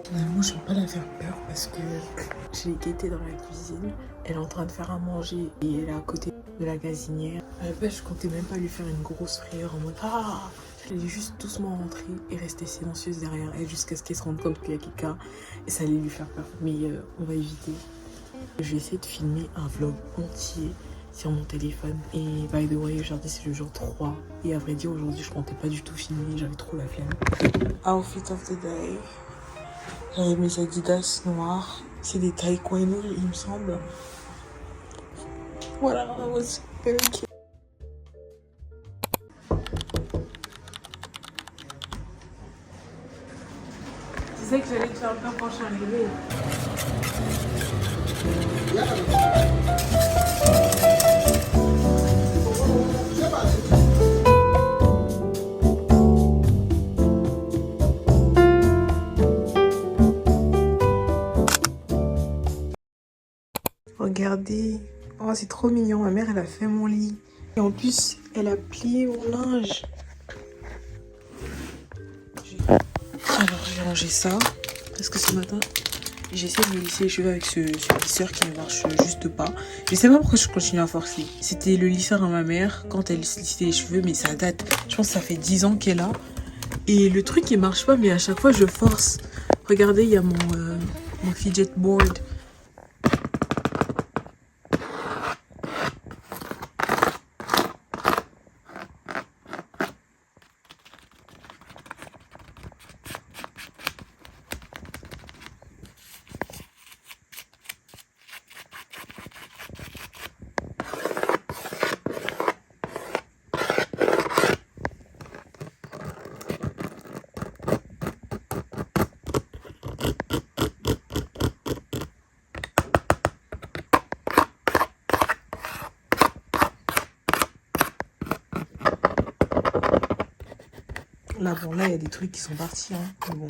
Finalement, je ne vais pas la faire peur parce que je l'ai guettée dans la cuisine. Elle est en train de faire à manger et elle est à côté de la gazinière. À la base, je comptais même pas lui faire une grosse frayeur en mode ah. Elle est juste doucement rentrée et restée silencieuse derrière elle jusqu'à ce qu'elle se rende compte qu'il y a quelqu'un et ça allait lui faire peur. Mais on va éviter. Je vais essayer de filmer un vlog entier sur mon téléphone. Et by the way, aujourd'hui c'est le jour 3. Et à vrai dire, aujourd'hui je comptais pas du tout filmer, j'avais trop la flemme. Outfit of the day. J'avais mes Adidas noirs. C'est des taekwondo, il me semble. Voilà, I was very cute. Tu sais que j'allais te faire peur quand je suis arrivée. Regardez, oh c'est trop mignon, ma mère elle a fait mon lit. Et en plus, elle a plié mon linge. Alors j'ai rangé ça, parce que ce matin, j'ai essayé de me lisser les cheveux avec ce lisseur qui ne marche juste pas. Je sais pas pourquoi je continue à forcer. C'était le lisseur à ma mère quand elle se lissait les cheveux, mais ça date. Je pense que ça fait 10 ans qu'elle a. Et le truc il marche pas, mais à chaque fois je force. Regardez, il y a mon fidget board. Là, bon, là, il y a des trucs qui sont partis, hein. Mais bon.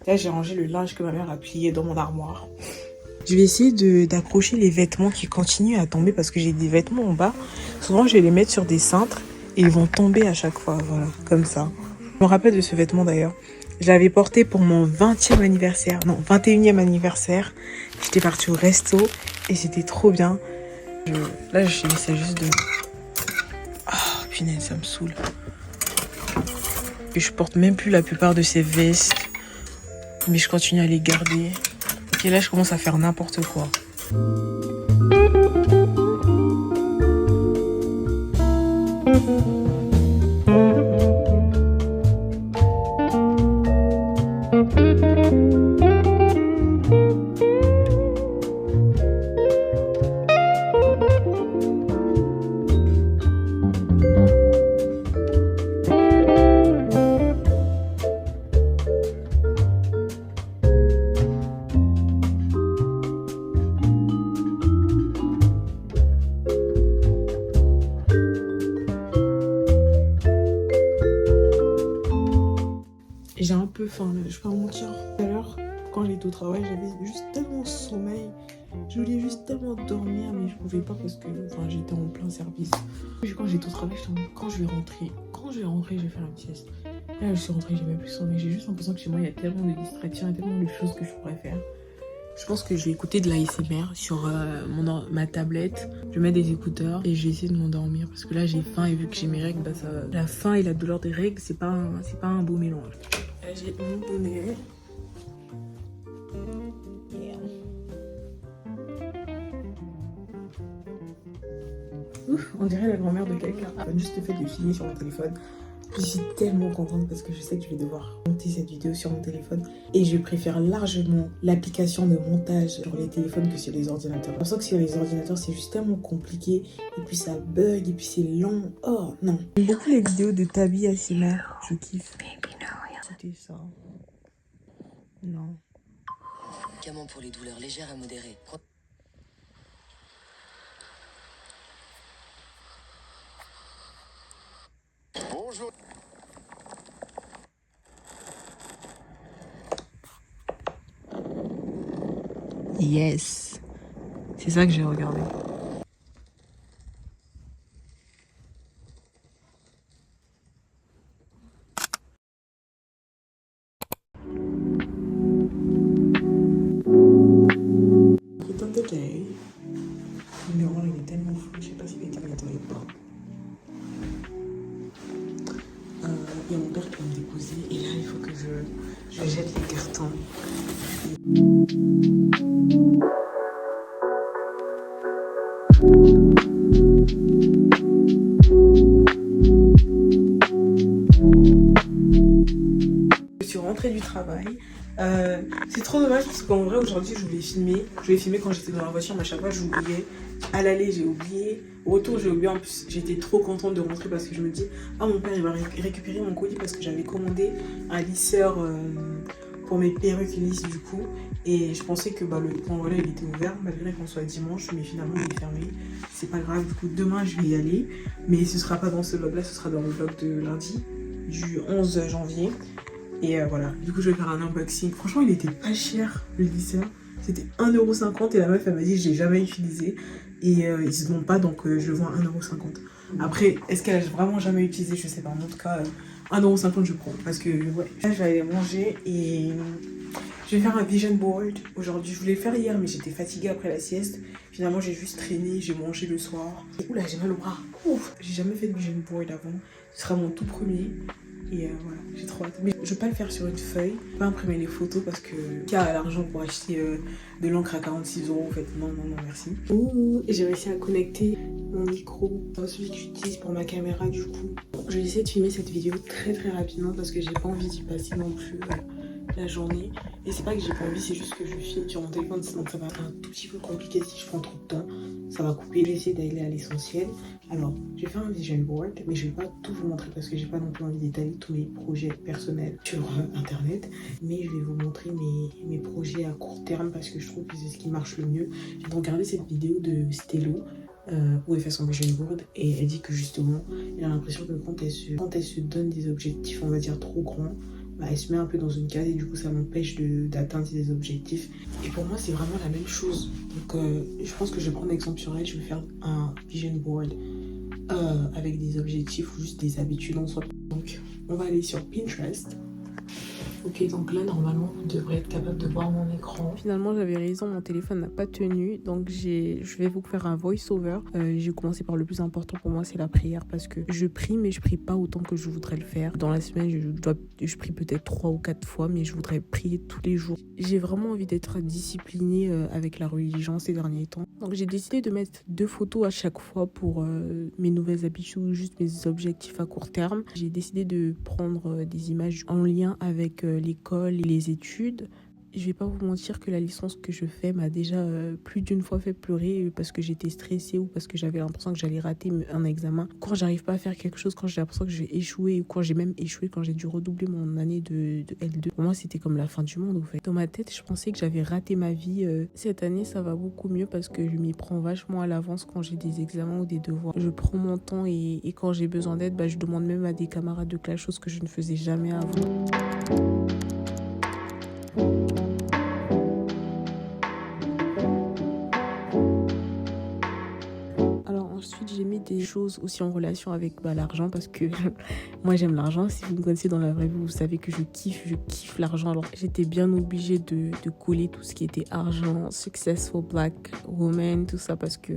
Là, j'ai rangé le linge que ma mère a plié dans mon armoire. Je vais essayer d'accrocher les vêtements qui continuent à tomber parce que j'ai des vêtements en bas. Souvent, je vais les mettre sur des cintres et ils vont tomber à chaque fois, voilà, comme ça. Je me rappelle de ce vêtement d'ailleurs. Je l'avais porté pour mon 20e anniversaire, non, 21e anniversaire. J'étais partie au resto et c'était trop bien. Là, j'essaie juste de... Ah, oh, punaise, ça me saoule. Et je porte même plus la plupart de ces vestes. Mais je continue à les garder. Ok, là, je commence à faire n'importe quoi. J'ai un peu faim, je vais pas mentir. Tout à l'heure, quand j'étais au travail, j'avais juste tellement sommeil. Je voulais juste tellement dormir, mais je pouvais pas parce que j'étais en plein service. Quand j'étais au travail, j'étais en mode, quand je vais rentrer, je vais faire une sieste. Là, je suis rentrée, j'ai même plus sommeil. J'ai juste l'impression que chez moi, il y a tellement de distractions, il y a tellement de choses que je pourrais faire. Je pense que je vais écouter de l'ASMR sur ma tablette. Je mets des écouteurs et je vais essayer de m'endormir parce que là, j'ai faim et vu que j'ai mes règles, bah, la faim et la douleur des règles, c'est pas un beau mélange. Là, j'ai mon bonnet. On dirait la grand-mère de quelqu'un. Juste le fait de filmer sur mon téléphone. Je suis tellement contente parce que je sais que je vais devoir monter cette vidéo sur mon téléphone. Et je préfère largement l'application de montage sur les téléphones que sur les ordinateurs. Je pense que sur les ordinateurs, c'est juste tellement compliqué. Et puis ça bug, et puis c'est lent. Oh non. J'aime beaucoup les vidéos de Tabi Asima. Je kiffe. C'était ça. Non. Médicaments pour les douleurs légères à modérées. Bonjour. Yes. C'est ça que j'ai regardé. Of the day. Le numéro il est tellement fou, je sais pas s'il était nettoyé ou pas. Il y a mon père qui va me déposer et là il faut que je jette les cartons. Je suis rentrée du travail. C'est trop dommage parce qu'en vrai aujourd'hui je voulais filmer quand j'étais dans la voiture mais à chaque fois j'oubliais. À l'aller j'ai oublié, au retour j'ai oublié, en plus j'étais trop contente de rentrer parce que je me dis ah mon père il va récupérer mon colis parce que j'avais commandé un lisseur pour mes perruques lisses du coup et je pensais que le point voilà il était ouvert malgré qu'on soit dimanche mais finalement il est fermé. C'est pas grave, du coup demain je vais y aller mais ce sera pas dans ce vlog là, ce sera dans le vlog de lundi du 11 janvier. Et voilà, du coup je vais faire un unboxing. Franchement il était pas cher le lisseur. C'était 1,50€ et la meuf elle m'a dit je l'ai jamais utilisé. Et ils se vendent pas donc je le vends à 1,50€. Après, est-ce qu'elle a vraiment jamais utilisé? Je sais pas. En tout cas, 1,50€ je prends. Parce que ouais, là je vais aller manger et je vais faire un vision board aujourd'hui. Je voulais le faire hier mais j'étais fatiguée après la sieste. Finalement j'ai juste traîné, j'ai mangé le soir. Oula j'ai mal au bras. Ouf, j'ai jamais fait de vision board avant. Ce sera mon tout premier. Et voilà, j'ai trop hâte. Mais je vais pas le faire sur une feuille, pas imprimer les photos parce que qui a l'argent pour acheter de l'encre à 46€ en fait. Non, merci. Ouh, j'ai réussi à connecter mon micro, celui que j'utilise pour ma caméra du coup. Je vais essayer de filmer cette vidéo très rapidement parce que j'ai pas envie d'y passer non plus la journée. Et c'est pas que j'ai pas envie, c'est juste que je filme sur mon téléphone, sinon ça va être un tout petit peu compliqué si je prends trop de temps. Ça va couper, je vais essayer d'aller à l'essentiel. Alors, je vais faire un vision board, mais je vais pas tout vous montrer parce que j'ai pas non plus envie d'étaler tous mes projets personnels sur internet. Mais je vais vous montrer mes projets à court terme parce que je trouve que c'est ce qui marche le mieux. J'ai regardé cette vidéo de Stello où elle fait son vision board et elle dit que justement, elle a l'impression que quand elle se donne des objectifs, on va dire trop grands, elle se met un peu dans une case et du coup ça m'empêche d'atteindre ses objectifs. Et pour moi c'est vraiment la même chose. Donc je pense que je vais prendre exemple sur elle, je vais faire un vision board avec des objectifs ou juste des habitudes en soi. Donc on va aller sur Pinterest. Ok, donc là normalement vous devrez être capable de voir mon écran. Finalement j'avais raison, mon téléphone n'a pas tenu, donc je vais vous faire un voice over. J'ai commencé par le plus important pour moi, c'est la prière parce que je prie mais je prie pas autant que je voudrais le faire. Dans la semaine je prie peut-être 3 ou 4 fois mais je voudrais prier tous les jours. J'ai vraiment envie d'être disciplinée avec la religion ces derniers temps. Donc j'ai décidé de mettre 2 photos à chaque fois pour mes nouvelles habitudes ou juste mes objectifs à court terme. J'ai décidé de prendre des images en lien avec l'école et les études. Je vais pas vous mentir que la licence que je fais m'a déjà plus d'une fois fait pleurer parce que j'étais stressée ou parce que j'avais l'impression que j'allais rater un examen. Quand j'arrive pas à faire quelque chose, quand j'ai l'impression que je vais échouer ou quand j'ai même échoué, quand j'ai dû redoubler mon année de L2. Pour moi, c'était comme la fin du monde, en fait. Dans ma tête, je pensais que j'avais raté ma vie. Cette année, ça va beaucoup mieux parce que je m'y prends vachement à l'avance quand j'ai des examens ou des devoirs. Je prends mon temps et quand j'ai besoin d'aide, je demande même à des camarades de classe, chose que je ne faisais jamais avant. Ensuite, j'ai mis des choses aussi en relation avec l'argent parce que moi j'aime l'argent. Si vous me connaissez dans la vraie vie, vous savez que je kiffe l'argent. Alors j'étais bien obligée de coller tout ce qui était argent, successful black woman, tout ça parce que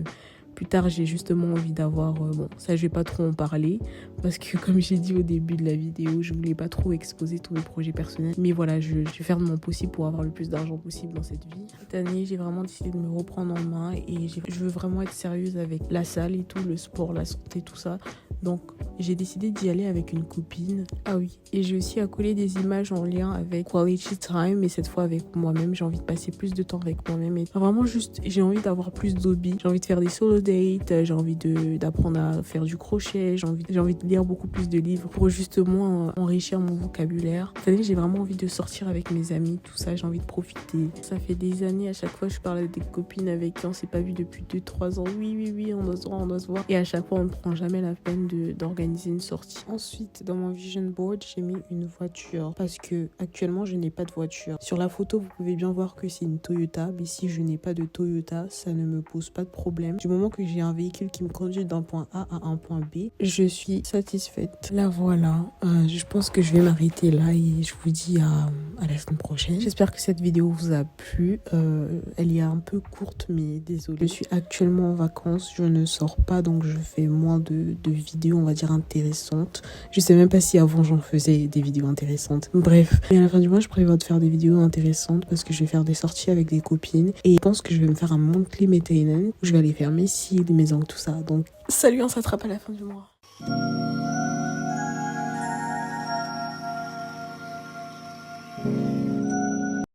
plus tard j'ai justement envie d'avoir, bon ça je vais pas trop en parler parce que comme j'ai dit au début de la vidéo, je voulais pas trop exposer tous mes projets personnels, mais voilà, je vais faire de mon possible pour avoir le plus d'argent possible dans cette vie. Cette année j'ai vraiment décidé de me reprendre en main et je veux vraiment être sérieuse avec la salle et tout, le sport, la santé, tout ça. Donc j'ai décidé d'y aller avec une copine. Ah oui, et j'ai aussi accolé des images en lien avec quality time, mais cette fois avec moi-même. J'ai envie de passer plus de temps avec moi-même et vraiment juste j'ai envie d'avoir plus d'hobbies. J'ai envie de faire des solo dates, j'ai envie d'apprendre à faire du crochet, j'ai envie de lire beaucoup plus de livres pour justement enrichir mon vocabulaire. Cette année j'ai vraiment envie de sortir avec mes amis, tout ça, j'ai envie de profiter. Ça fait des années, à chaque fois je parle avec des copines avec qui on s'est pas vu depuis 2-3 ans. Oui, on doit se voir. Et à chaque fois on ne prend jamais la peine d'organiser une sortie. Ensuite, dans mon vision board, j'ai mis une voiture parce que actuellement je n'ai pas de voiture. Sur la photo, vous pouvez bien voir que c'est une Toyota, mais si je n'ai pas de Toyota, ça ne me pose pas de problème. Du moment que j'ai un véhicule qui me conduit d'un point A à un point B, je suis satisfaite. Là voilà, je pense que je vais m'arrêter là et je vous dis à la semaine prochaine. J'espère que cette vidéo vous a plu. Elle est un peu courte, mais désolée. Je suis actuellement en vacances, je ne sors pas, donc je fais moins de vidéos, on va dire, intéressantes. Je sais même pas si avant j'en faisais des vidéos intéressantes. Bref, mais à la fin du mois, je prévois de faire des vidéos intéressantes parce que je vais faire des sorties avec des copines et je pense que je vais me faire un monthly maintenance où je vais aller faire mes cils, mes ongles, tout ça. Donc, salut, on s'attrape à la fin du mois.